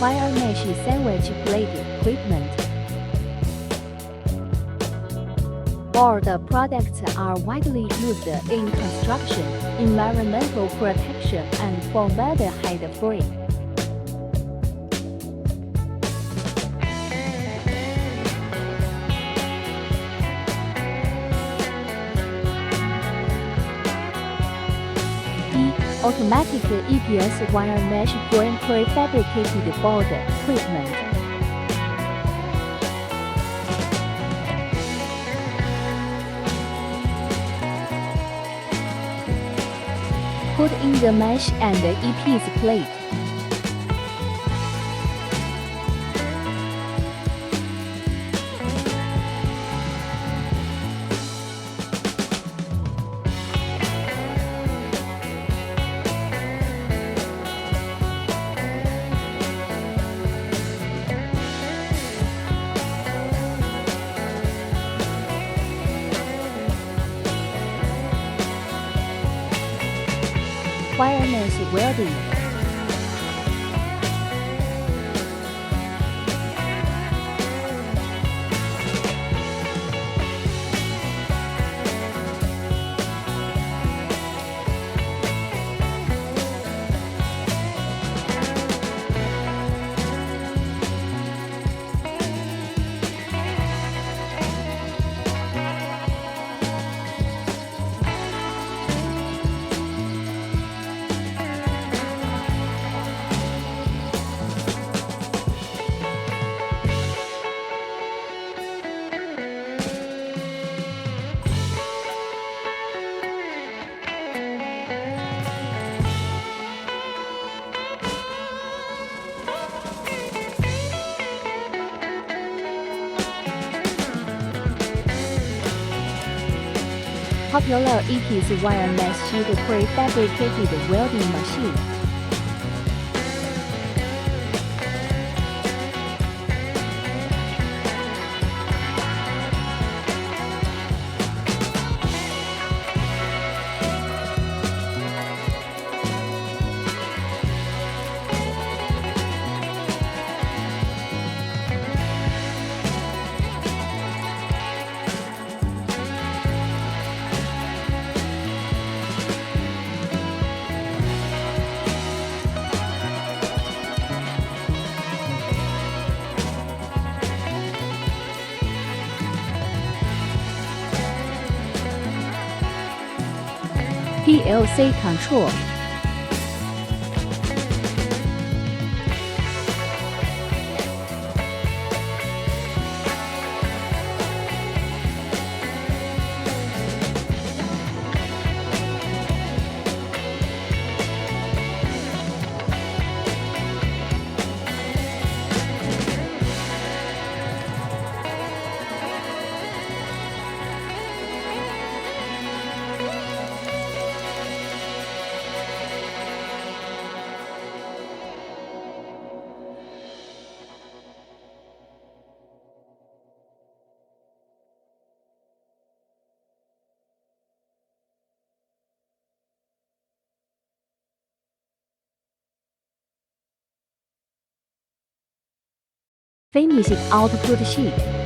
Wire mesh sandwich plate equipment. All the products are widely used in construction, environmental protection, and for formaldehyde-free. Automatic EPS wire mesh frame prefabricated board equipment. Put in the mesh and EPS plate. Wireless welding. Popular EPS wire mesh sheet prefabricated welding machine. PLC control. Finishing output sheet.